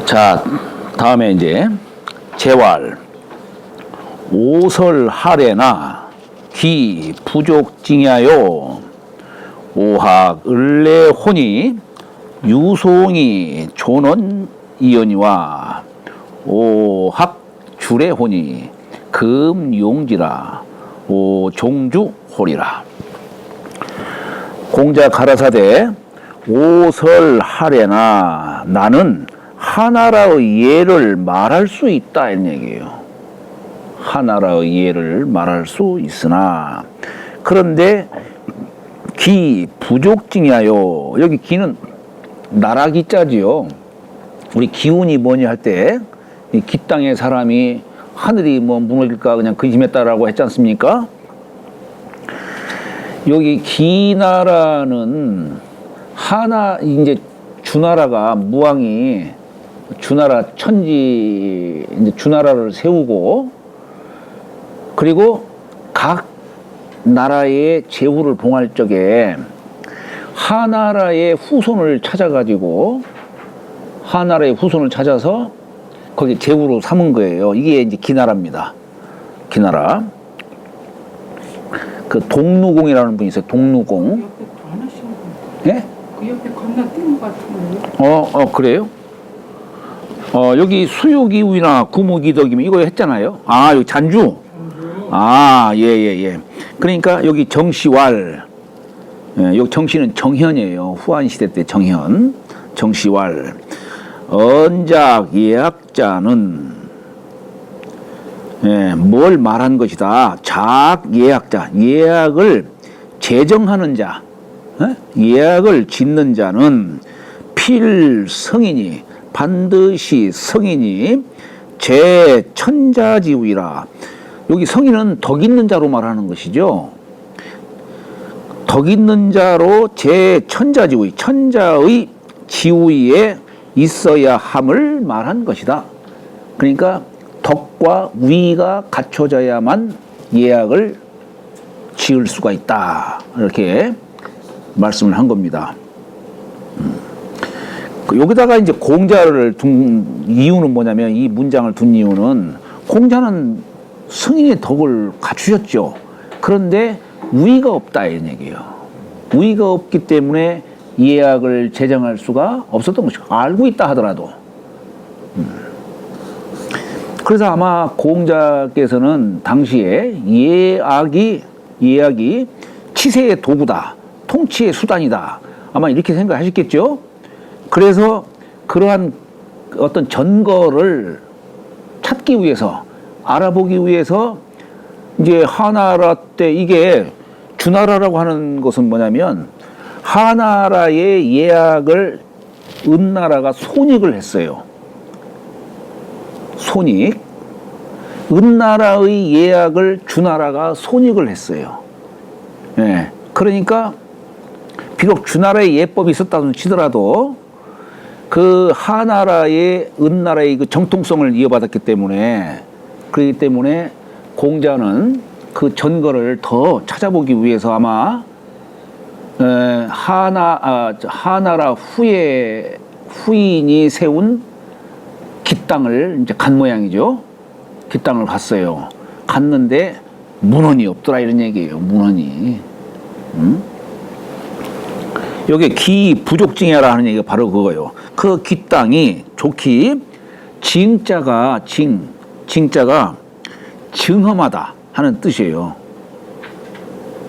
자, 다음에 이제 재활 오설 하래나 기 부족징야요 오학 을레혼이 유송이 존원 이연이와 오학 주례혼이 금용지라 오종주 홀이라. 공자 가라사대 오설 하래나 나는 하나라의 예를 말할 수 있다 이런 얘기예요. 하나라의 예를 말할 수 있으나 그런데 기 부족징야요. 여기 기는 나라기자지요. 우리 기운이 뭐냐 할 때 이 기 땅의 사람이 하늘이 뭐 무너질까 그냥 근심했다라고 했지 않습니까? 여기 기나라는 하나 이제 주나라가 무왕이 주나라 천지 이제 주나라를 세우고 그리고 각 나라의 제후를 봉할 적에 하나라의 후손을 찾아가지고 하나라의 후손을 찾아서 거기 제후로 삼은 거예요. 이게 이제 기나라입니다. 기나라. 그 동루공이라는 분이 있어요. 동루공. 예? 그 옆에 건너뛴 것 같은데요? 그래요? 여기 수유기우나 구무기덕이면 이거 했잖아요. 아, 여기 잔주. 아, 예. 그러니까 여기 정시왈. 예, 여기 정시는 정현이에요. 후한시대 때 정현. 정시왈. 언작 예학자는 뭘 말한 것이다. 작 예학자. 예학을 제정하는 자. 예학을 짓는 자는 필성이니 반드시 성인이 제천자지위라. 여기 성인은 덕 있는 자로 말하는 것이죠. 덕 있는 자로 제천자지위, 천자의 지위에 있어야 함을 말한 것이다. 그러니까 덕과 위가 갖춰져야만 예약을 지을 수가 있다. 이렇게 말씀을 한 겁니다. 여기다가 이제 공자를 둔 이유는 뭐냐면 이 문장을 둔 이유는 공자는 승인의 덕을 갖추셨죠. 그런데 우위가 없다 이런 얘기예요. 우위가 없기 때문에 예약을 제정할 수가 없었던 것이고 알고 있다 하더라도 그래서 아마 공자께서는 당시에 예약이 치세의 도구다, 통치의 수단이다 아마 이렇게 생각하셨겠죠. 그래서 그러한 어떤 전거를 찾기 위해서 알아보기 위해서 이제 하나라 때 이게 주나라라고 하는 것은 뭐냐면 하나라의 예약을 은나라가 손익을 했어요. 손익. 은나라의 예약을 주나라가 손익을 했어요. 예. 그러니까 비록 주나라의 예법이 있었다고 치더라도 그 하나라의 은나라의 그 정통성을 이어받았기 때문에 그렇기 때문에 공자는 그 전거를 더 찾아보기 위해서 아마 하나라 후인이 세운 깃땅을 이제 간 모양이죠. 깃땅을 갔어요. 갔는데 문헌이 없더라 이런 얘기예요. 문헌이. 여기 기 부족징야라 하는 얘기가 바로 그거예요. 그 깃땅이 좋기 징자가 증험하다 하는 뜻이에요.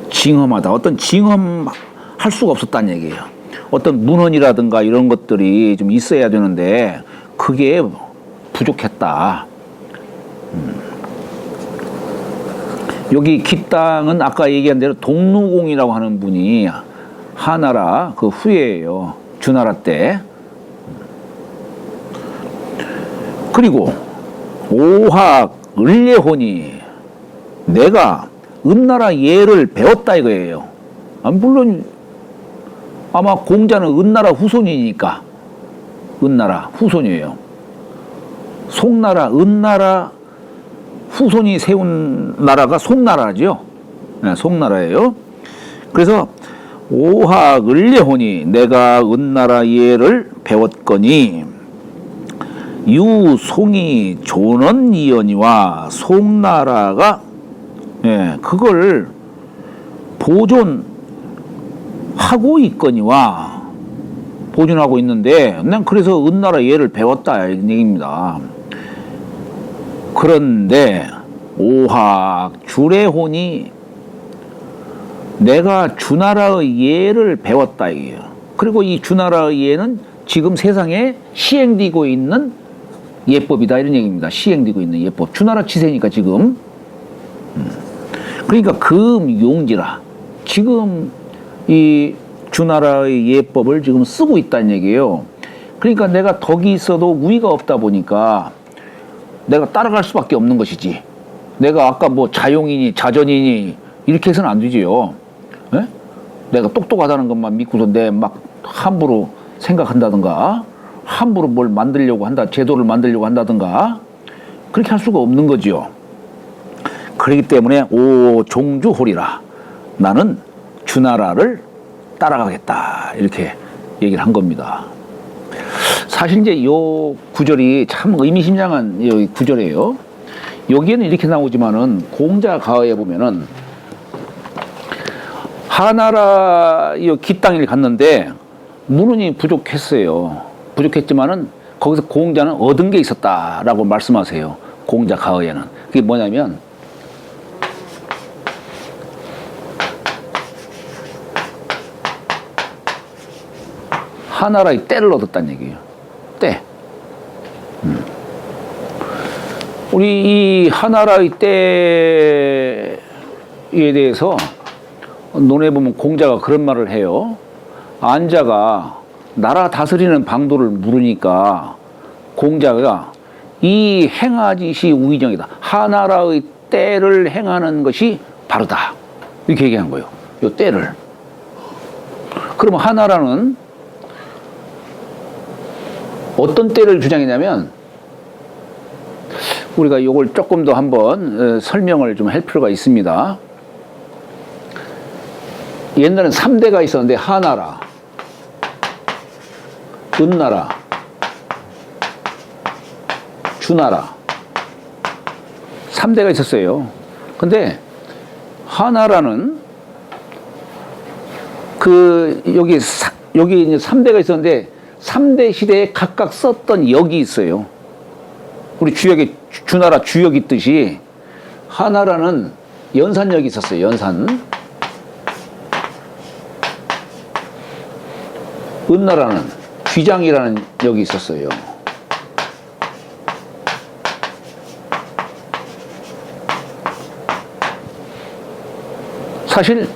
징험하다. 어떤 징험할 수가 없었다는 얘기예요. 어떤 문헌이라든가 이런 것들이 좀 있어야 되는데 그게 부족했다. 여기 깃땅은 아까 얘기한 대로 동루공이라고 하는 분이 하나라 그 후예예요. 주나라 때. 그리고 오학 을예혼이 내가 은나라 예를 배웠다 이거예요. 물론 아마 공자는 은나라 후손이니까 은나라 후손이에요. 송나라, 은나라 후손이 세운 나라가 송나라죠. 네, 송나라예요. 그래서 오학 을례호니 내가 은나라 예를 배웠거니 유송이 조는 이연이와 송나라가 그걸 보존하고 있거니와 보존하고 있는데 난 그래서 은나라 예를 배웠다 이런 얘기입니다. 그런데 오학 주례호니 내가 주나라의 예를 배웠다 이게요. 그리고 이 주나라의 예는 지금 세상에 시행되고 있는 예법이다 이런 얘기입니다. 시행되고 있는 예법. 주나라 치세니까 지금. 그러니까 금용지라 지금 이 주나라의 예법을 지금 쓰고 있다는 얘기예요. 그러니까 내가 덕이 있어도 우위가 없다 보니까 내가 따라갈 수밖에 없는 것이지. 내가 아까 뭐 자용이니 자전이니 이렇게 해서는 안 되지요. 에? 내가 똑똑하다는 것만 믿고서 내 막 함부로 생각한다든가 함부로 뭘 만들려고 한다, 제도를 만들려고 한다든가 그렇게 할 수가 없는 거지요. 그렇기 때문에 오 종주호리라 나는 주나라를 따라가겠다 이렇게 얘기를 한 겁니다. 사실 이제 요 구절이 참 의미심장한 요 구절이에요. 여기에는 이렇게 나오지만은 공자가어에 보면은 하나라 기땅을 갔는데 문운이 부족했어요. 부족했지만은 거기서 공자는 얻은 게 있었다라고 말씀하세요. 공자가어에는 그게 뭐냐면 하나라의 때를 얻었다는 얘기예요. 때. 우리 이 하나라의 때에 대해서 논에 보면 공자가 그런 말을 해요. 안자가 나라 다스리는 방도를 물으니까 공자가 이 행하짓이 우의정이다. 하나라의 때를 행하는 것이 바르다. 이렇게 얘기한 거예요. 요 때를. 그러면 하나라는 어떤 때를 주장했냐면 우리가 이걸 조금 더 한번 설명을 좀 할 필요가 있습니다. 옛날엔 3대가 있었는데 하나라, 은나라, 주나라 3대가 있었어요. 근데 하나라는 여기 이제 3대가 있었는데 3대 시대에 각각 썼던 역이 있어요. 우리 주역에 주나라 주역 있듯이 하나라는 연산역이 있었어요. 연산. 은나라는 귀장이라는 역이 있었어요. 사실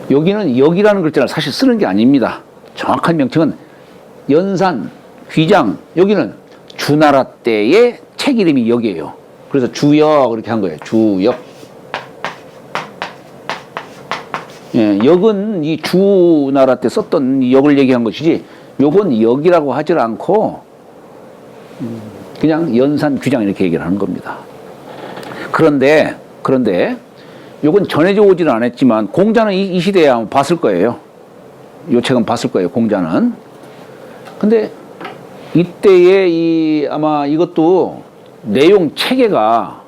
여기는 역이라는 글자를 사실 쓰는 게 아닙니다. 정확한 명칭은 연산, 귀장, 여기는 주나라 때의 책 이름이 역이에요. 그래서 주역 이렇게 한 거예요. 주역. 예, 역은 이 주나라 때 썼던 이 역을 얘기한 것이지 요건 역이라고 하질 않고 그냥 연산, 귀장 이렇게 얘기를 하는 겁니다. 그런데 요건 전해져 오지는 않았지만 공자는 이 시대에 아마 봤을 거예요. 요 책은 봤을 거예요. 공자는. 근데 이때에 아마 이것도 내용 체계가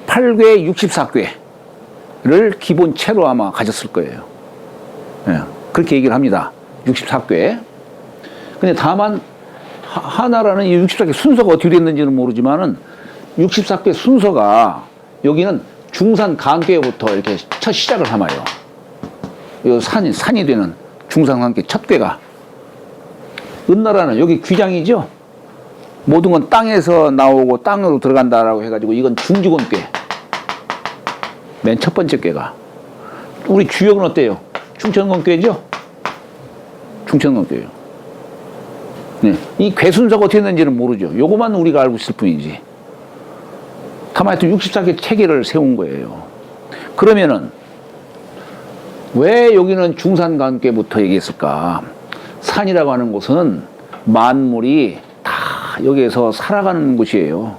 8궤 64궤를 기본체로 아마 가졌을 거예요. 예, 그렇게 얘기를 합니다. 64궤. 근데 다만 하나라는 이 64궤 순서가 어떻게 됐는지는 모르지만은 64궤 순서가 여기는 중산 간궤부터 이렇게 첫 시작을 하마요. 요 산이 되는 중산 간궤 첫 궤가. 은나라는 여기 귀장이죠. 모든 건 땅에서 나오고 땅으로 들어간다라고 해가지고 이건 중지곤 궤. 맨 첫 번째 궤가. 우리 주역은 어때요? 충천권 궤죠? 충천권 궤요. 네. 이 궤 순서가 어떻게 됐는지는 모르죠. 요거만 우리가 알고 있을 뿐이지. 다만 하여튼 64개 체계를 세운 거예요. 그러면은 왜 여기는 중산간궤부터 얘기했을까? 산이라고 하는 곳은 만물이 다 여기에서 살아가는 곳이에요.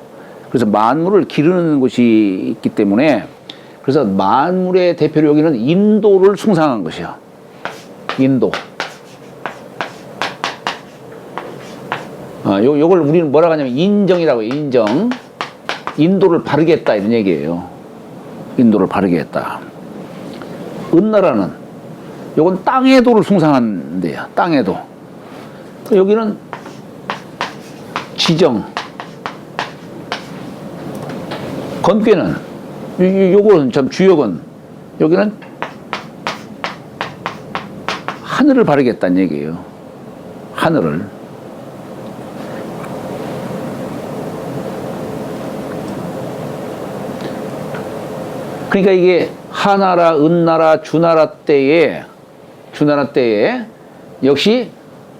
그래서 만물을 기르는 곳이 있기 때문에 그래서 만물의 대표로 여기는 인도를 숭상한 것이야. 인도. 요걸 우리는 뭐라고 하냐면 인정이라고 해요. 인정. 인도를 바르게 했다 이런 얘기예요. 인도를 바르게 했다. 은나라는 요건 땅의 도를 숭상한 데야. 땅의 도. 여기는 지정. 건괴는 요거는 참 주역은 여기는 하늘을 바르게 했다는 얘기예요. 하늘을. 그러니까 이게 하나라, 은나라, 주나라 때에 역시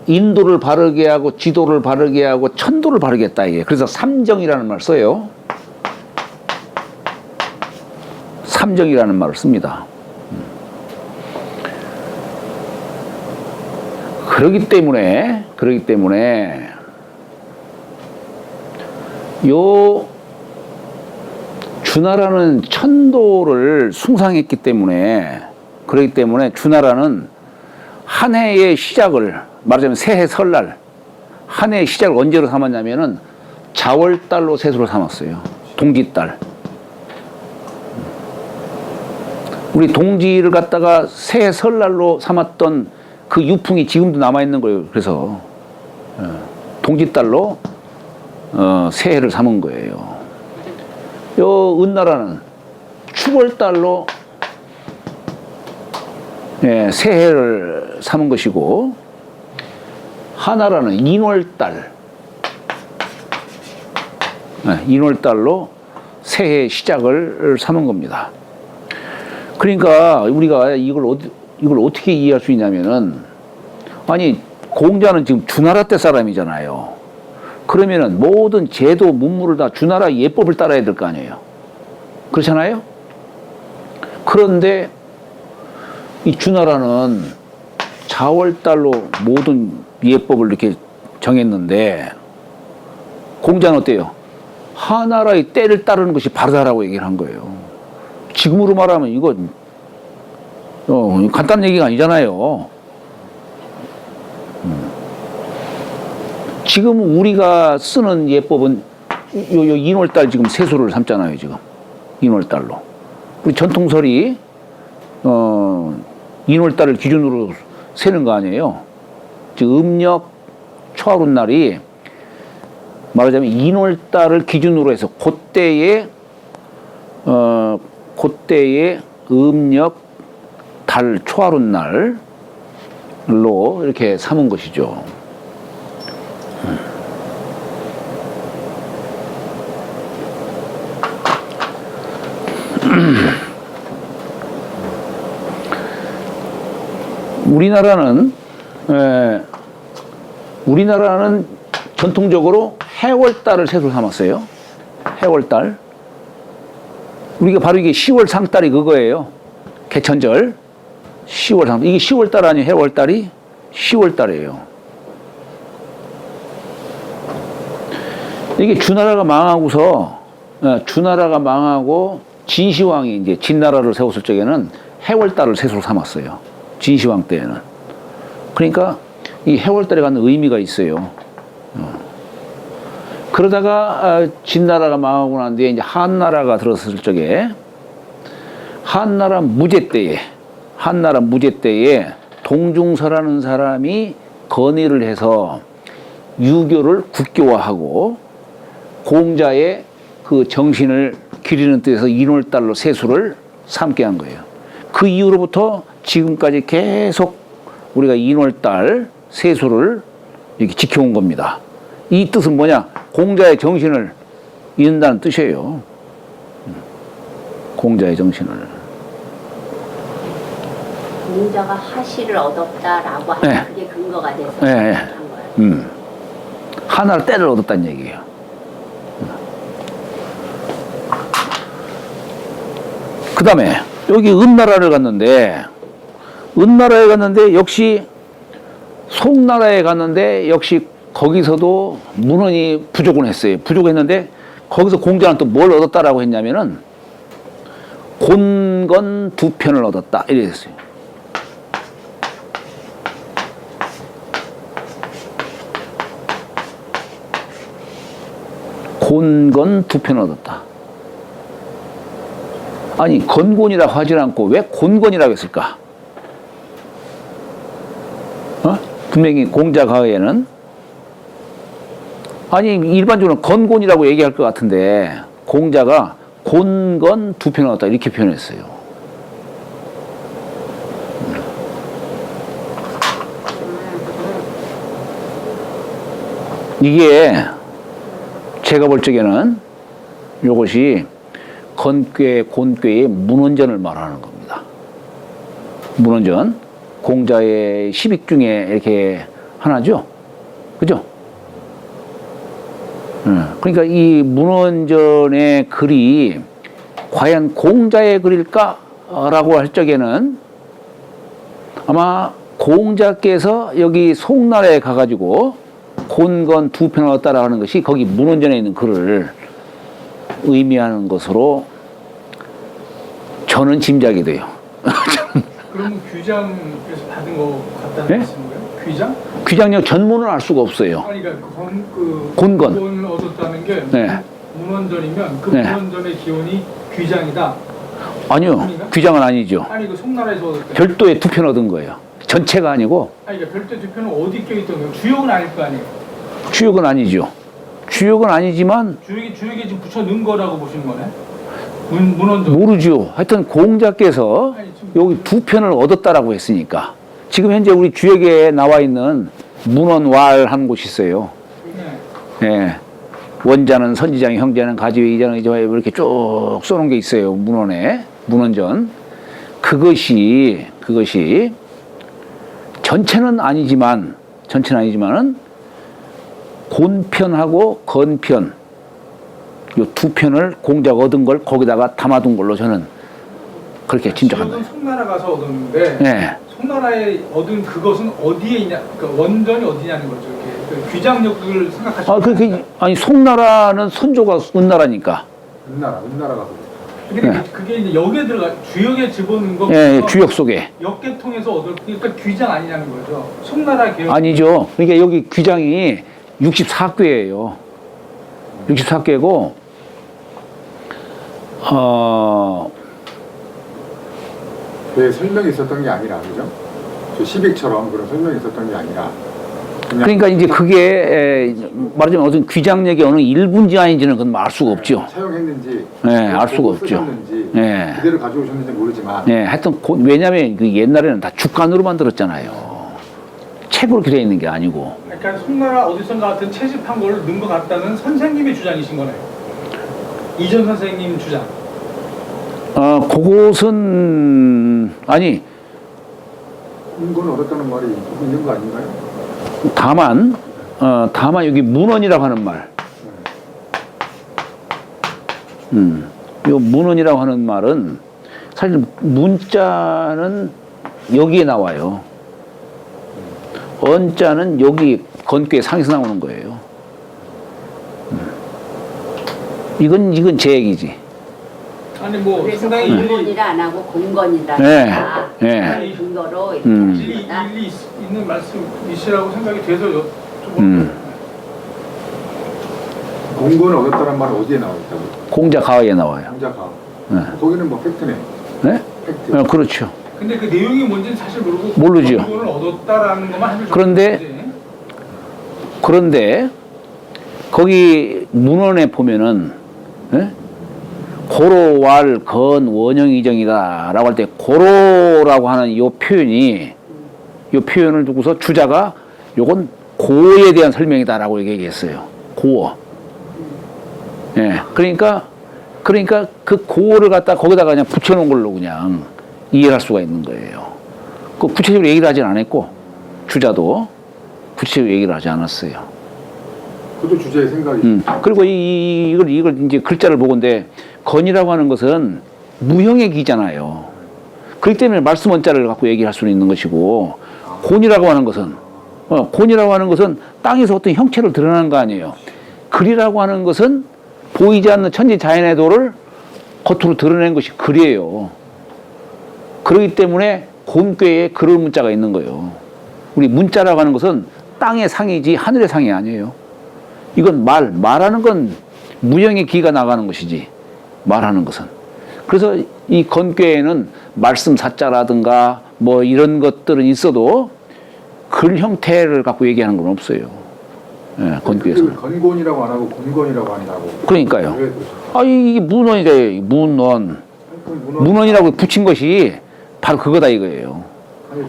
인도를 바르게 하고 지도를 바르게 하고 천도를 바르게 했다 이게. 그래서 삼정이라는 말을 써요. 삼정이라는 말을 씁니다. 그러기 때문에 요 주나라는 천도를 숭상했기 때문에 그렇기 때문에 주나라는 한 해의 시작을 말하자면 새해 설날 한 해의 시작을 언제로 삼았냐면은 자월달로 세수를 삼았어요. 동지달. 우리 동지를 갖다가 새해 설날로 삼았던 그 유풍이 지금도 남아있는 거예요. 그래서 동지달로 새해를 삼은 거예요. 요 은나라는 추월달로 새해를 삼은 것이고 하나라는 인월달 인월달로 새해 시작을 삼은 겁니다. 그러니까 우리가 이걸 어떻게 이해할 수 있냐면은 아니 공자는 지금 주나라 때 사람이잖아요. 그러면은 모든 제도 문물을 다 주나라 예법을 따라야 될 거 아니에요. 그렇잖아요? 그런데 이 주나라는 자월달로 모든 예법을 이렇게 정했는데 공자는 어때요? 하나라의 때를 따르는 것이 바르다라고 얘기를 한 거예요. 지금으로 말하면 이건 간단한 얘기가 아니잖아요. 지금 우리가 쓰는 예법은 요 인월달 지금 세수를 삼잖아요. 지금 인월달로 우리 전통설이 인월달을 기준으로 세는 거 아니에요. 즉 음력 초하룻날이 말하자면 인월달을 기준으로 해서 그때의 음력 달 초하룻날로 이렇게 삼은 것이죠. 우리나라는 전통적으로 해월달을 세수로 삼았어요. 해월달. 우리가 바로 이게 10월 상달이 그거예요. 개천절. 10월 상. 이게 10월달 아니에요. 해월달이 10월달이에요. 이게 주나라가 망하고 진시황이 이제 진나라를 세웠을 적에는 해월달을 세수로 삼았어요. 진시황 때에는. 그러니까 이 해월달에 갖는 의미가 있어요. 그러다가 진나라가 망하고 난 뒤에 이제 한나라가 들었을 적에 한나라 무제 때에 동중서라는 사람이 건의를 해서 유교를 국교화하고 공자의 그 정신을 기리는 뜻에서 인월달로 세수를 삼게 한 거예요. 그 이후로부터 지금까지 계속 우리가 인월달 세수를 이렇게 지켜온 겁니다. 이 뜻은 뭐냐? 공자의 정신을 이른다는 뜻이에요. 공자의 정신을. 공자가 하시를 얻었다라고 하는 네. 그게 근거가 돼서 네. 한 거예요. 하나를 때를 얻었다는 얘기예요. 그 다음에 여기 은나라에 갔는데 역시 송나라에 갔는데 역시 거기서도 문헌이 부족은 했어요. 부족했는데 거기서 공자는 또 뭘 얻었다라고 했냐면은 곤건 두 편을 얻었다. 이래 됐어요. 곤건 두 편을 얻었다. 아니, 건곤이라고 하질 않고 왜 곤건이라고 했을까? 분명히 공자가에는 아니, 일반적으로 건곤이라고 얘기할 것 같은데 공자가 곤건 두 편을 얻었다 이렇게 표현했어요. 이게 제가 볼 적에는 이것이 건괴, 곤괴의 문헌전을 말하는 겁니다. 문헌전, 공자의 시빅 중에 이렇게 하나죠. 그죠? 그러니까 이 문헌전의 글이 과연 공자의 글일까라고 할 적에는 아마 공자께서 여기 송나라에 가가지고 곤건 두 편을 얻었다라고 하는 것이 거기 문헌전에 있는 글을 의미하는 것으로 저는 짐작이 돼요. 그러면 규장에서 받은 거 같다는 네? 말씀인가요? 규장? 규장력 전문은 알 수가 없어요. 아니 그러니까 곤건. 곤건을 얻었다는 게 네. 문헌전이면 그 네. 문헌전의 기원이 규장이다. 아니요, 아닌가? 규장은 아니죠. 아니 그 송나라에서 얻었다. 별도의 두 편 얻은 거예요. 전체가 아니고 아니 그러니까 별도 두 편은 어디 껴 있던 거예요? 주역은 아닐 거 아니에요? 주역은 아니죠. 주역은 아니지만 주역에 지금 붙여 넣은 거라고 보시는 거네? 문헌전. 모르죠. 하여튼 공자께서 아니, 지금 여기 두 편을 얻었다라고 했으니까 지금 현재 우리 주역에 나와 있는 문헌왈 한 곳이 있어요. 네. 예. 원자는 선지장, 형제는 가지회, 이자는 이자회 이렇게 쭉 써놓은 게 있어요. 문헌에 문헌전. 그것이 전체는 아니지만은 곤편하고 건편 요 두 편을 공자가 얻은 걸 거기다가 담아둔 걸로 저는 그렇게 짐작한다. 지역은 송나라 가서 얻었는데 네. 송나라에 얻은 그것은 어디에 있냐? 그러니까 원전이 어디냐는 거죠. 이렇게 그 규장력을 생각하시면. 아니 송나라는 선조가 은나라니까. 은나라 가서. 근데 네. 그게 이제 역에 들어가 주역에 집어넣은 거. 예, 주역 속에. 역계통해서 얻었으니까 규장 아니냐는 거죠. 송나라 개혁. 아니죠. 그러니까 여기 규장이 64궤예요. 64궤고 그 설명이 있었던 게 아니라 그죠? 저 시빅처럼 그런 설명이 있었던 게 아니라 그냥 그러니까 이제 그게 말하자면 어떤 규장력이 어느 일부인지 아닌지는 그건 알 수가 없죠. 사용했는지 네, 알 수가 없죠. 쓰셨는지 네. 그대로 가져오셨는지 모르지만 네, 하여튼 왜냐하면 그 옛날에는 다 주간으로 만들었잖아요. 책으로 기록해 있는 게 아니고. 그러니까 송나라 어디선가 같은 채집한 걸 넣은 것 같다는 선생님의 주장이신 거네요. 이전 선생님 주장. 그곳은 아니 이건 얻었다는 말이 있는 거 아닌가요? 다만 여기 문헌이라고 하는 말. 요 문헌이라고 하는 말은 사실 문자는 여기에 나와요. 언자는 여기 건괴 상에서 나오는 거예요. 이건 제 얘기지. 아니 뭐 그래서 상당히 건곤이라 안 하고 공건이라 네. 했다. 네. 그 근거로 이렇게 일리 하셨다. 있는 말씀이시라고 생각이 돼서 여쭤본 음. 거예요. 공군을 얻었다는 말은 어디에 나와 있다고? 공자 가와에 나와요. 공자가 네. 거기는 뭐 팩트네. 네? 팩트. 그렇죠. 근데 그 내용이 뭔지는 사실 모르고 모르죠. 건곤을 얻었다라는 것만 하면 그런데 거기 문헌에 보면은 고로 왈 건 원형 이정이다라고 할 때 고로라고 하는 요 표현을 두고서 주자가 요건 고에 대한 설명이다라고 얘기했어요. 고어. 예. 그러니까 그 고를 갖다 거기다가 그냥 붙여놓은 걸로 그냥 이해를 할 수가 있는 거예요. 그 구체적으로 얘기를 하진 않았고 주자도 구체적으로 얘기를 하지 않았어요. 그것도 주제의 생각이. 그리고 이걸 이제 글자를 보건데 건이라고 하는 것은 무형의 기잖아요. 그렇기 때문에 말씀 원자를 갖고 얘기할 수는 있는 것이고 곤이라고 하는 것은 땅에서 어떤 형체를 드러나는 거 아니에요. 글이라고 하는 것은 보이지 않는 천지 자연의 도를 겉으로 드러낸 것이 글이에요. 그렇기 때문에 곤괴에 그럴 문자가 있는 거예요. 우리 문자라고 하는 것은 땅의 상이지 하늘의 상이 아니에요. 이건 말하는 건 무형의 기가 나가는 것이지, 말하는 것은. 그래서 이 건괴에는 말씀 사자라든가 뭐 이런 것들은 있어도 글 형태를 갖고 얘기하는 건 없어요. 예, 건괴에서는. 건곤이라고 안 하고 곤곤이라고 한다고. 그러니까요. 왜 아, 이게 문헌이래요. 문헌. 문헌이라고 붙인 것이 바로 그거다 이거예요.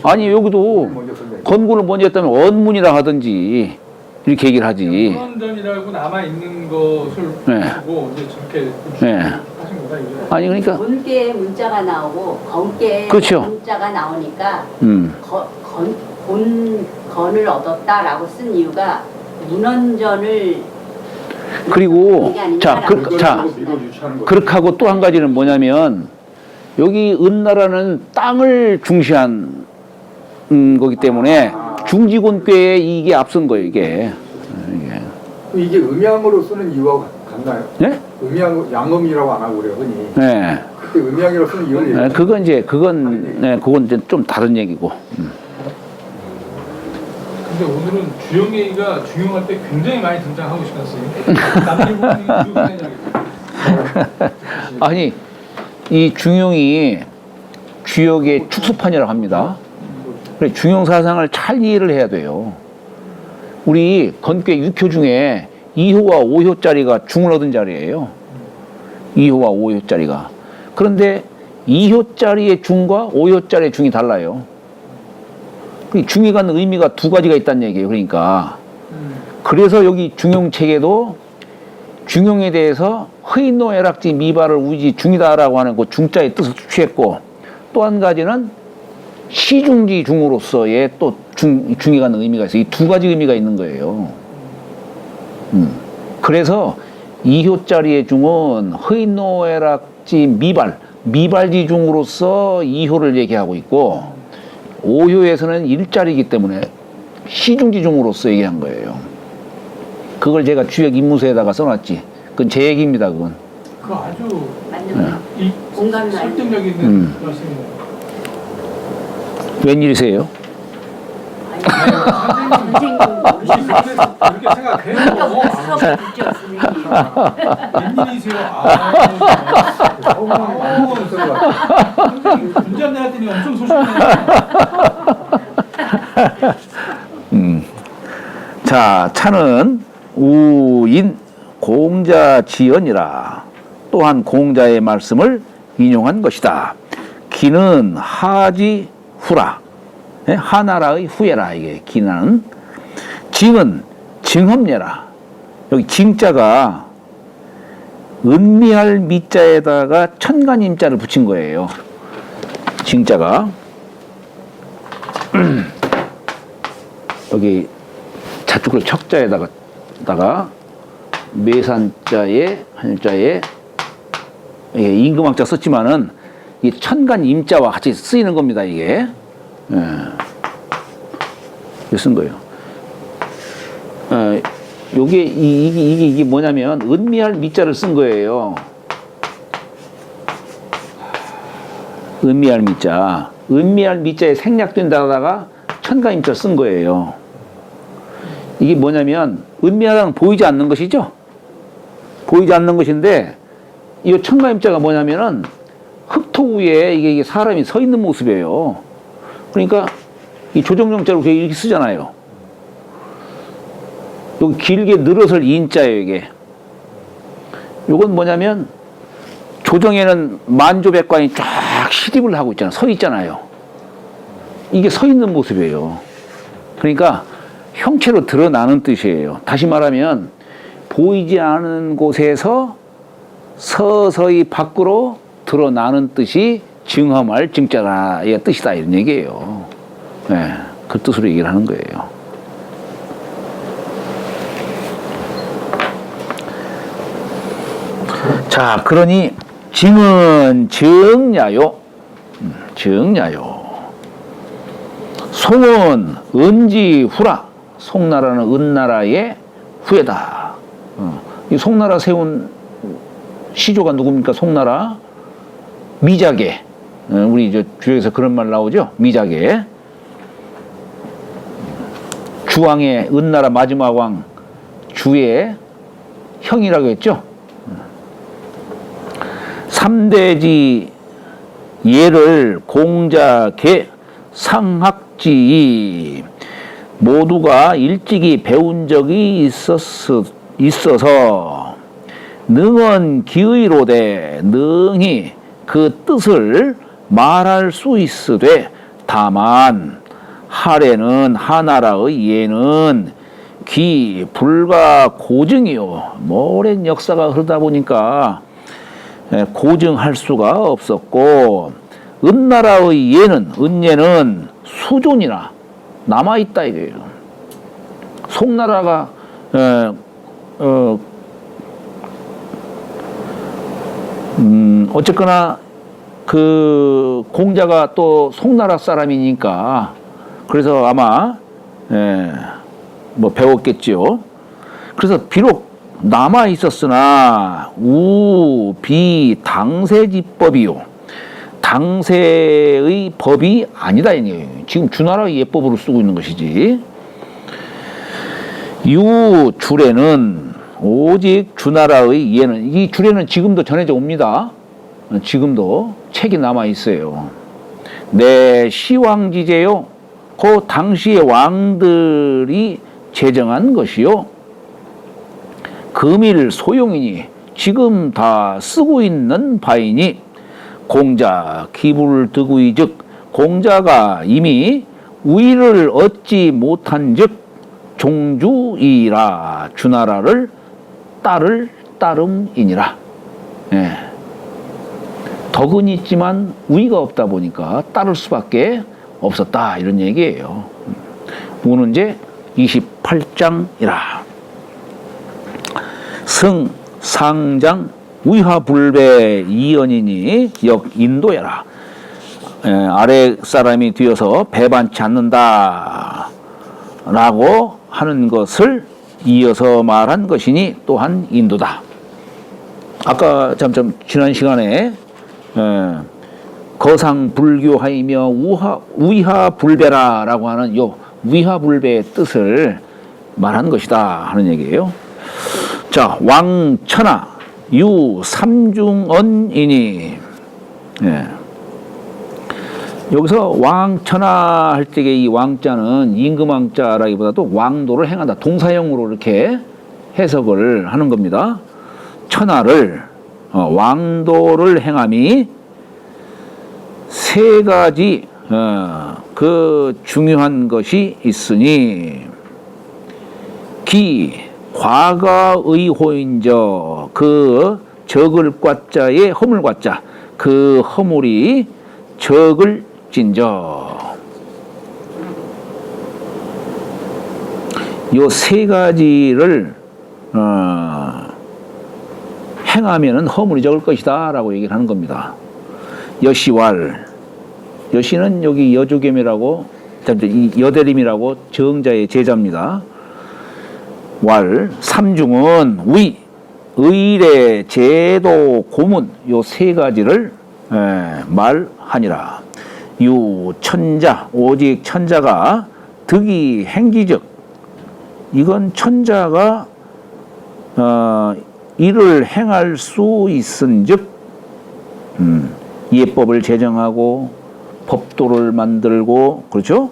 아니, 여기도 건군을 먼저 했다면 언문이라 하든지 이렇게 얘기를 하지. 문헌전이라고 남아 있는 것을 네. 보고 이제 저렇게 네. 하신 거다 이거죠. 아니, 그러니까. 곤괴에 문자가 나오고 건괴에 그렇죠. 문자가 나오니까 건을 얻었다라고 쓴 이유가 문헌전을 그리고, 자, 밀어주시하는 그렇게 하고 또 한 가지는 뭐냐면, 여기 은나라는 땅을 중시한 거기 때문에 중지곤괴에 이게 앞선 거예요, 이게. 이게 음양으로 쓰는 이유와 같나요? 네? 양음이라고 안 하고 그래요, 흔히. 네. 그때 음양이라고 쓰는 이유를 네, 얘기해요. 그건 이제 좀 다른 얘기고. 근데 오늘은 주영이가 중용할 때 굉장히 많이 등장하고 싶었어요. 남들보는 주용이냐고. 아니, 이 중용이 주역의 축소판이라고 합니다. 그래, 중용 사상을 잘 이해를 해야 돼요. 우리 건괴 6효 중에 2효와 5효짜리가 중을 얻은 자리예요. 2효와 5효짜리가. 그런데 2효짜리의 중과 5효짜리의 중이 달라요. 중이 갖는 의미가 두 가지가 있다는 얘기예요. 그러니까. 그래서 여기 중용책에도 중용에 대해서 허인노 애락지 미발을 우지 중이다라고 하는 그 중자의 뜻을 취했고, 또 한 가지는 시중지 중으로서의 또 중이 갖는 의미가 있어요. 이 두 가지 의미가 있는 거예요. 그래서 2효짜리의 중은 허인노 애락지 미발지 중으로서 2효를 얘기하고 있고, 5효에서는 일자리이기 때문에 시중지 중으로서 얘기한 거예요. 그걸 제가 주역 인무서에다가 써놨지. 그건 제 얘기입니다, 그건. 그 아주 맞는 이 공감이 설득력 있는 말씀이네요. 웬일이세요? 선생님 그렇게 생각해요. 웬일이세요? 선생님 군자 내왔더니 엄청 소심해요. 자, 차는 우인 공자지연이라 또한 공자의 말씀을 인용한 것이다. 기는 하지 후라. 하나라의 후예라. 이게 기는. 징은 징험례라. 여기 징자가 은미할 미자에다가 천간임자를 붙인 거예요. 징자가 여기 자축을 척자에다가 매산자에 한자에 임금학자 썼지만은 이 천간 임자와 같이 쓰이는 겁니다. 이게 쓴 거예요. 요게 이게 뭐냐면 은미할 미자를 쓴 거예요. 은미할 미자에 생략된다다가 천간 임자 쓴 거예요. 이게 뭐냐면 은미하다는 보이지 않는 것이죠. 보이지 않는 것인데 이 천간임자가 뭐냐면은 흙토 위에 이게 사람이 서 있는 모습이에요. 그러니까 이 조정용자로 이렇게 쓰잖아요. 여기 길게 늘어설 인자예요, 이게. 요건 뭐냐면 조정에는 만조백관이 쫙 시립을 하고 있잖아요. 서 있잖아요. 이게 서 있는 모습이에요. 그러니까 형체로 드러나는 뜻이에요. 다시 말하면 보이지 않은 곳에서 서서히 밖으로 드러나는 뜻이 증험할 증자라의 뜻이다 이런 얘기예요. 네, 그 뜻으로 얘기를 하는 거예요. 자, 그러니 징은 증야요. 증야요. 송은 은지 후라. 송나라는 은나라의 후예다. 이 송나라 세운 시조가 누굽니까? 송나라. 미자계. 우리 저 주에서 그런 말 나오죠. 미자계. 주왕의 은나라 마지막 왕 주의 형이라고 했죠. 삼대지 예를 공자계 상학지 모두가 일찍이 배운 적이 있어서 능언 기의로되 능히 그 뜻을 말할 수 있으되 다만 하래는 하나라의 예는 기 불가 고증이요. 오랜 역사가 흐르다 보니까 고증할 수가 없었고 은나라의 예는 은예는 수존이나 남아있다 이거예요. 송나라가 어쨌거나 그 공자가 또 송나라 사람이니까 그래서 아마 뭐 배웠겠지요. 그래서 비록 남아 있었으나 우, 비, 당세지법이요. 당세의 법이 아니다. 지금 주나라의 예법으로 쓰고 있는 것이지. 유 주례는 오직 주나라의 예는 이 주례는 지금도 전해져 옵니다. 지금도 책이 남아 있어요. 내 시왕지제요. 그 당시의 왕들이 제정한 것이요. 금일 소용이니 지금 다 쓰고 있는 바이니 공자 기불 득의 즉 공자가 이미 우위를 얻지 못한 즉 종주이라 주나라를 따를 따름이니라. 예. 덕은 있지만 우위가 없다 보니까 따를 수밖에 없었다 이런 얘기예요. 우는제 28장이라. 승, 상장, 위화불배 이연이니 역 인도야라. 아래 사람이 뒤어서 배반치 않는다 라고 하는 것을 이어서 말한 것이니 또한 인도다. 아까 잠깐 지난 시간에 거상불교하이며 위화불배라 라고 하는 요 위화불배의 뜻을 말한 것이다 하는 얘기예요. 자, 왕천하 유 삼중언이니 여기서 왕천하 할 때 이 왕자는 임금왕자라기보다도 왕도를 행한다. 동사형으로 이렇게 해석을 하는 겁니다. 천하를 왕도를 행함이 세 가지 그 중요한 것이 있으니 기 과거의 호인저 그 적을 꽈자에 허물 꽈자 그 허물이 적을 진저 요 세 가지를 행하면은 허물이 적을 것이다 라고 얘기를 하는 겁니다. 여시왈 여시는 여기 여조겸이라고 이 여대림이라고 정자의 제자입니다. 왈 삼중은 위 의례 제도 고문 요 세 가지를 말하니라. 유 천자 오직 천자가 득이 행기적 이건 천자가 이를 행할 수 있은즉 예법을 제정하고 법도를 만들고 그렇죠?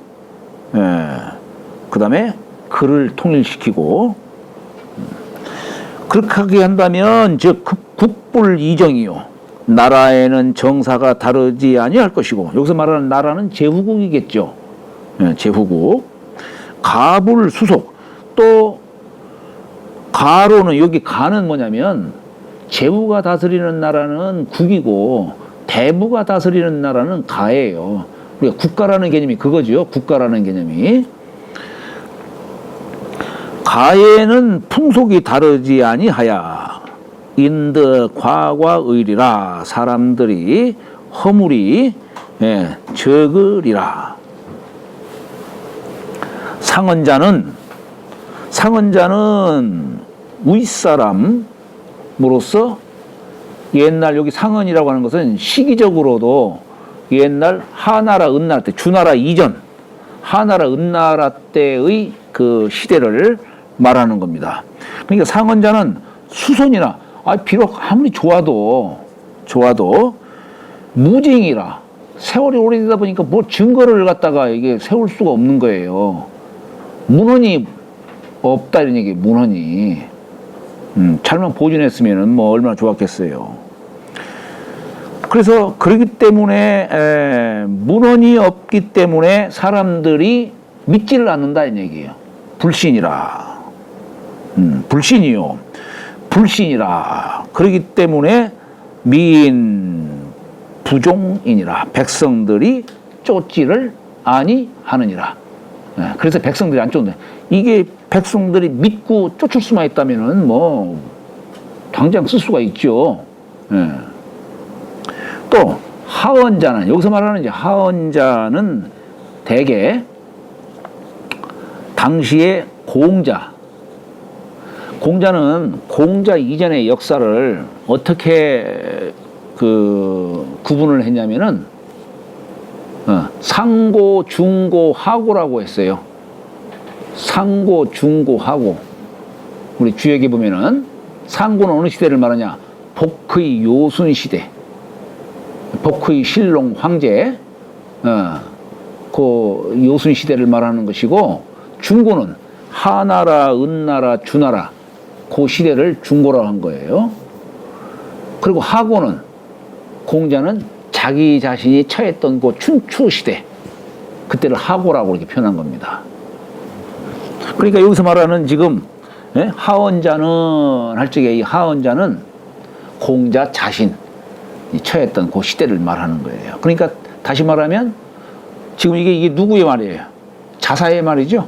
그 다음에 글을 통일시키고 그렇게 하게 한다면 즉 국불이정이요 나라에는 정사가 다르지 아니할 것이고 여기서 말하는 나라는 제후국이겠죠. 제후국 가불수속 또 가로는 여기 가는 뭐냐면 제후가 다스리는 나라는 국이고 대부가 다스리는 나라는 가예요. 우리가 국가라는 개념이 그거죠. 국가라는 개념이 가에는 풍속이 다르지 아니하야 인드 과과의리라 사람들이 허물이 적으리라. 상언자는 윗사람으로서 옛날 여기 상언이라고 하는 것은 시기적으로도 옛날 하나라 은나라 때 주나라 이전 하나라 은나라 때의 그 시대를 말하는 겁니다. 그러니까 상언자는 수손이나 비록 아무리 좋아도 무징이라 세월이 오래되다 보니까 뭐 증거를 갖다가 이게 세울 수가 없는 거예요. 문헌이 없다 이런 얘기. 문헌이 잘만 보존했으면은 뭐 얼마나 좋았겠어요. 그래서 그렇기 때문에 문헌이 없기 때문에 사람들이 믿지를 않는다 이 얘기예요. 불신이라. 불신이요. 불신이라. 그렇기 때문에 미인 부종이니라. 백성들이 쫓지를 아니하느니라. 그래서 백성들이 안 쫓는다. 이게 백성들이 믿고 쫓을 수만 있다면은 뭐 당장 쓸 수가 있죠. 또 하언자는 여기서 말하는 이제 하언자는 대개 당시의 공자는 공자 이전의 역사를 어떻게 구분을 했냐면은 상고, 중고, 하고라고 했어요. 상고, 중고, 하고. 우리 주역에 보면은 상고는 어느 시대를 말하냐? 복의 요순 시대. 복의 신롱 황제, 그 요순 시대를 말하는 것이고, 중고는 하나라, 은나라, 주나라, 그 시대를 중고라고 한 거예요. 그리고 하고는 공자는 자기 자신이 처했던 그 춘추 시대, 그때를 하고라고 이렇게 표현한 겁니다. 그러니까 여기서 말하는 지금 하언자는 할 적에 이 하언자는 공자 자신이 처했던 그 시대를 말하는 거예요. 그러니까 다시 말하면 지금 이게 누구의 말이에요? 자사의 말이죠.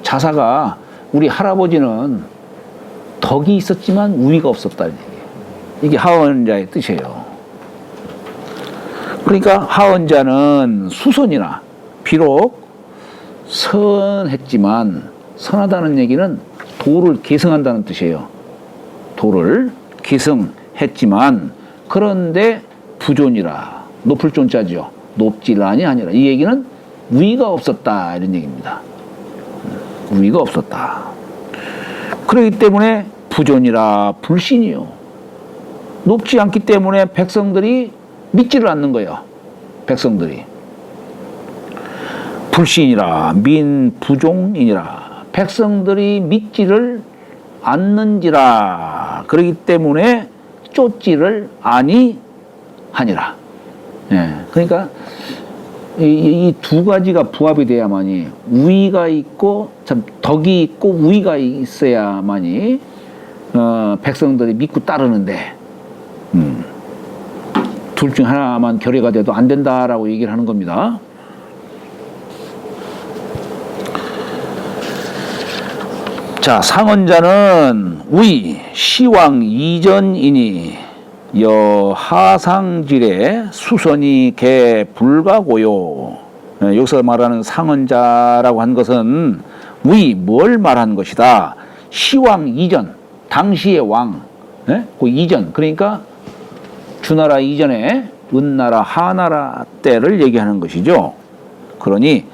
자사가 우리 할아버지는 덕이 있었지만 우위가 없었다는 얘기예요. 이게 하언자의 뜻이에요. 그러니까 하언자는 수선이나 비록 선했지만 선하다는 얘기는 도를 계승한다는 뜻이에요. 도를 계승했지만 그런데 부존이라 높을 존자죠. 높지란이 아니라 이 얘기는 우위가 없었다 이런 얘기입니다. 우위가 없었다. 그렇기 때문에 부존이라 불신이요. 높지 않기 때문에 백성들이 믿지를 않는 거예요. 백성들이. 불신이라 민부종이니라. 백성들이 믿지를 않는지라. 그렇기 때문에 쫓지를 아니하니라. 그러니까 이 두 가지가 부합이 돼야만이 우위가 있고 참 덕이 있고 우위가 있어야만이 백성들이 믿고 따르는데 둘 중 하나만 결의가 돼도 안 된다라고 얘기를 하는 겁니다. 자, 상언자는 우위 시왕 이전이니 여하상질에 수선이 개 불가고요. 여기서 말하는 상언자라고 한 것은 우위 뭘 말하는 것이다. 시왕 이전 당시의 왕, 그 이전 그러니까 주나라 이전에 은나라 하나라 때를 얘기하는 것이죠. 그러니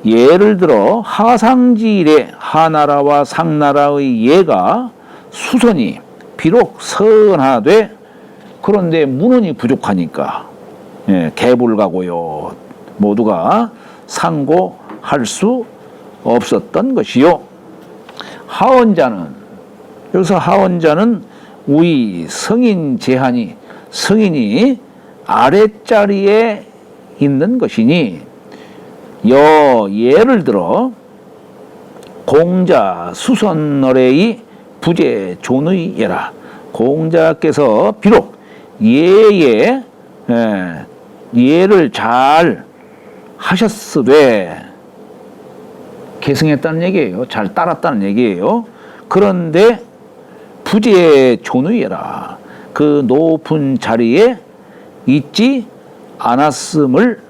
예를 들어 하상지일에 하나라와 상나라의 예가 수선이 비록 선하되 그런데 문헌이 부족하니까 개불가고요. 모두가 상고할 수 없었던 것이요. 하언자는 여기서 하언자는 우위 성인 제한이 성인이 아랫자리에 있는 것이니 예를 들어 공자 수선어레의 부재 존의 예라. 공자께서 비록 예를 잘 하셨으되 계승했다는 얘기예요. 잘 따랐다는 얘기예요. 그런데 부재 존의 예라. 그 높은 자리에 있지 않았음을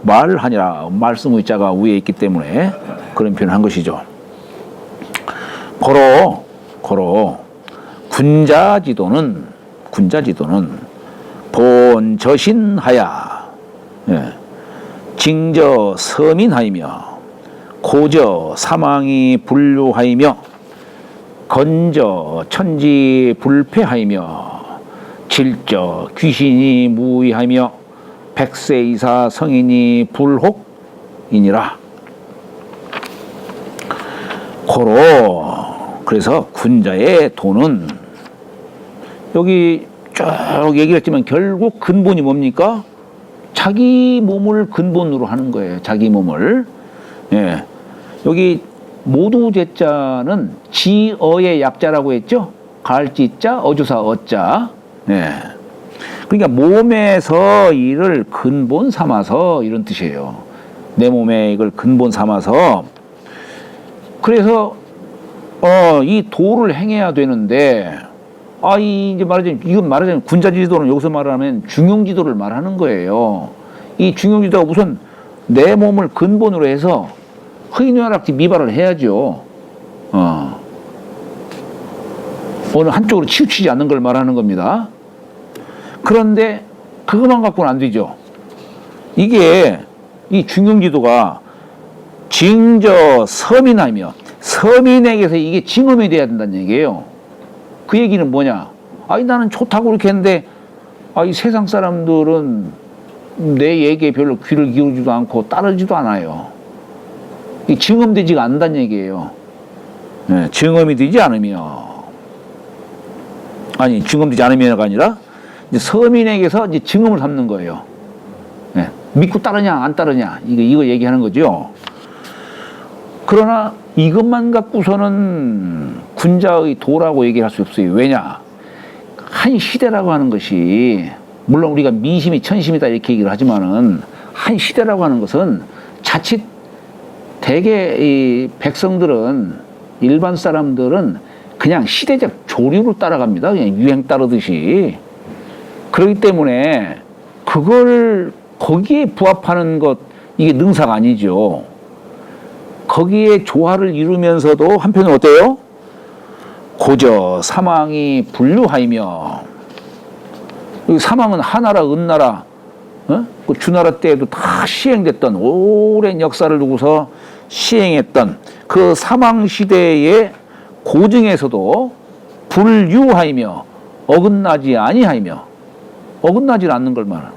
말하니라. 말씀 의자가 위에 있기 때문에 그런 표현을 한 것이죠. 고로 군자지도는 군자지도는 본저신하야, 예, 징저 서민하이며 고저 사망이 불류하이며 건저 천지 불패하이며 질저 귀신이 무의하며 백세 이사 성인이 불혹이니라. 고로 그래서 군자의 도는 여기 쭉 얘기했지만 결국 근본이 뭡니까? 자기 몸을 근본으로 하는 거예요. 자기 몸을. 예. 여기 모두제자는 지어의 약자라고 했죠. 가을지자, 어조사 어자. 예. 그러니까 몸에서 이를 근본 삼아서 이런 뜻이에요. 내 몸에 이걸 근본 삼아서. 그래서 이 도를 행해야 되는데, 이제 이건 말하자면 군자지도는 여기서 말하면 중용지도를 말하는 거예요. 이 중용지도가 우선 내 몸을 근본으로 해서 허인유락지 미발을 해야죠. 어느 한쪽으로 치우치지 않는 걸 말하는 겁니다. 그런데 그것만 갖고는 안 되죠. 이게 이 중용지도가 징저 서민하며 서민에게서 이게 징험이 돼야 된다는 얘기예요. 그 얘기는 뭐냐? 나는 좋다고 그렇게 했는데 이 세상 사람들은 내 얘기에 별로 귀를 기울이지도 않고 따르지도 않아요. 이 징험되지가 않는다는 얘기예요. 네, 징험이 되지 않으며, 징험되지 않으며가 아니라 이제 서민에게서 이제 징험을 삼는 거예요. 네, 믿고 따르냐 안 따르냐 이거 얘기하는 거죠. 그러나 이것만 갖고서는 군자의 도라고 얘기할 수 없어요. 왜냐? 한 시대라고 하는 것이, 물론 우리가 민심이 천심이다 이렇게 얘기를 하지만은, 한 시대라고 하는 것은 자칫 대개 이 백성들은, 일반 사람들은 그냥 시대적 조류를 따라갑니다. 그냥 유행 따르듯이. 그렇기 때문에 그걸 거기에 부합하는 것, 이게 능사가 아니죠. 거기에 조화를 이루면서도 한편은 어때요? 고저 사망이 분류하이며, 사망은 하나라 은나라 그 주나라 때에도 다 시행됐던, 오랜 역사를 두고서 시행했던 그 사망 시대의 고증에서도 불유하이며 어긋나지 아니하이며, 어긋나지 않는 걸 말하는,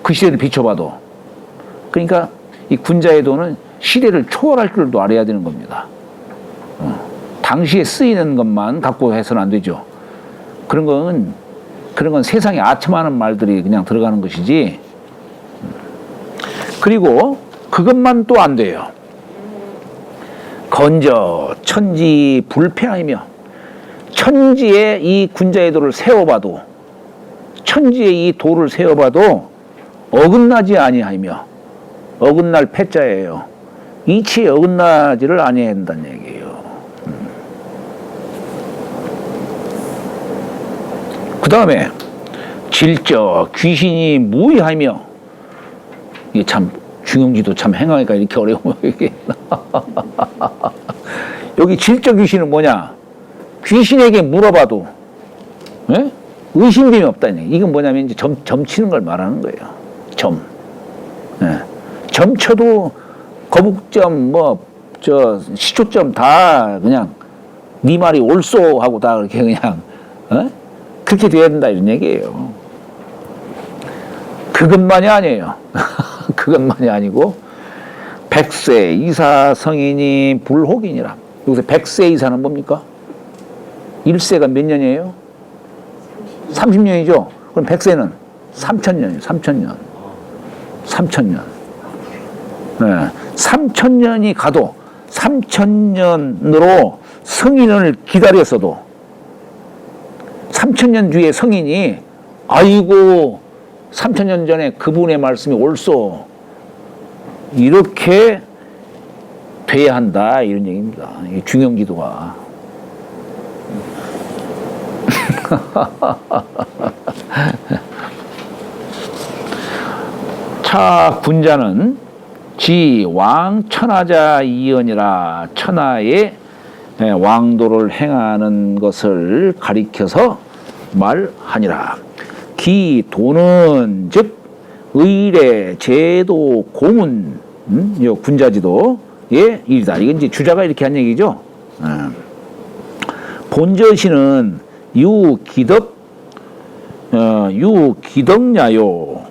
그 시대를 비춰봐도. 그러니까 이 군자의 도는 시대를 초월할 줄도 알아야 되는 겁니다. 당시에 쓰이는 것만 갖고 해서는 안 되죠. 그런 건 세상에 아첨하는 말들이 그냥 들어가는 것이지. 그리고 그것만 또 안 돼요. 건저 천지 불패하이며, 천지에 이 군자의 도를 세워봐도, 천지에 이 도를 세워봐도 어긋나지 아니하이며, 어긋날 패자예요. 이치에 어긋나지를 아니해야 한다는 얘기예요. 그 다음에 질저 귀신이 무의하며, 이게 참 중용지도 참 행하니까 이렇게 어려워. 이게 여기 질저 귀신은 뭐냐? 귀신에게 물어봐도 의심됨이 없다는 얘기. 이건 뭐냐면 이제 점 치는 걸 말하는 거예요. 점. 점 쳐도 거북점, 시초점 다 그냥 네 말이 옳소 하고 다 그렇게 그냥 그렇게 돼야 된다 이런 얘기예요. 그것만이 아니에요. 그것만이 아니고 백세 이사 성인이 불혹이니라. 여기서 백세 이사는 뭡니까? 1세가 몇 년이에요? 30년이죠. 그럼 백세는 3,000년이에요. 3,000년. 3,000년. 네. 3,000년이 가도 3,000년으로 성인을 기다렸어도 3,000년 뒤에 성인이 아이고 3,000년 전에 그분의 말씀이 옳소 이렇게 돼야 한다 이런 얘기입니다. 이 중용기도가. 차 군자는 지 왕 천하자 이언이라, 천하의 왕도를 행하는 것을 가리켜서 말하니라. 기도는 즉 의례, 제도, 공운, 요 군자지도의 일이다. 이건 이제 주자가 이렇게 한 얘기죠. 본저시는 유기덕냐요.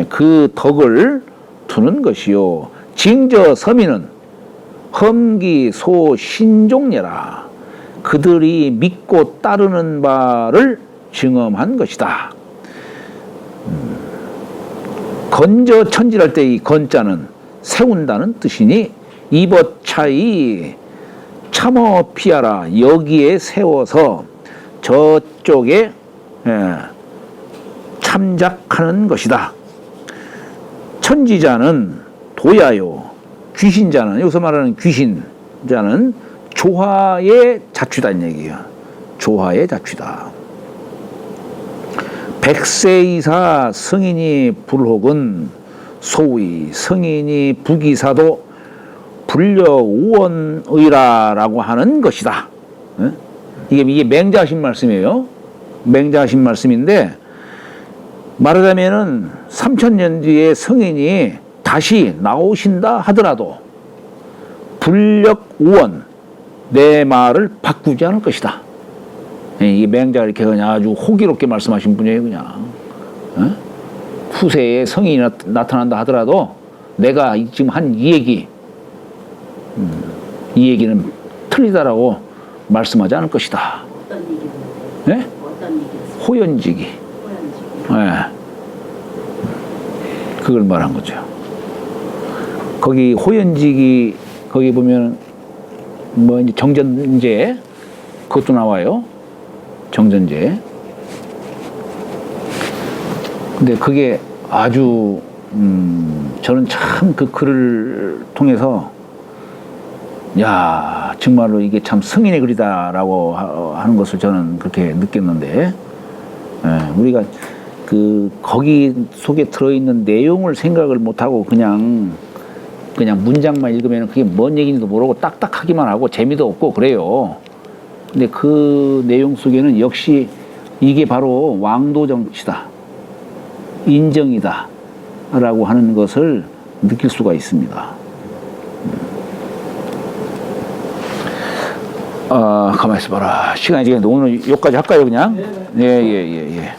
그 덕을 두는 것이요. 징저 서민은 험기소 신종례라. 그들이 믿고 따르는 바를 증언한 것이다. 건저 천지할 때 이 건자는 세운다는 뜻이니 이버차이 참어 피하라. 여기에 세워서 저쪽에 참작하는 것이다. 천지자는 도야요. 귀신자는, 여기서 말하는 귀신자는 조화의 자취다 이 얘기예요. 조화의 자취다. 100세 이사 성인이 불혹은 소위 성인이 부기사도 불려오원의라라고 하는 것이다. 이게 맹자하신 말씀이에요. 맹자하신 말씀인데, 말하자면은 3000년 뒤에 성인이 다시 나오신다 하더라도 불력오원, 내 말을 바꾸지 않을 것이다. 이 맹자가 이렇게 그냥 아주 호기롭게 말씀하신 분이에요, 그냥. 후세에 성인이 나타난다 하더라도 내가 지금 한 이 얘기는 틀리다라고 말씀하지 않을 것이다. 어떤 얘기였는데? 네? 어떤 얘기였어요? 호연지기. 호연지기. 네. 그걸 말한 거죠. 거기 호연지기, 거기 보면 뭐 이제 정전제, 그것도 나와요. 정전제. 근데 그게 아주 저는 참 그 글을 통해서 야, 정말로 이게 참 성인의 글이다라고 하는 것을 저는 그렇게 느꼈는데, 우리가 거기 속에 들어있는 내용을 생각을 못하고 그냥 문장만 읽으면 그게 뭔 얘기인지도 모르고 딱딱하기만 하고 재미도 없고 그래요. 근데 그 내용 속에는 역시 이게 바로 왕도 정치다, 인정이다 라고 하는 것을 느낄 수가 있습니다. 가만히 있어봐라. 시간이 지금 오늘 여기까지 할까요, 그냥? 예.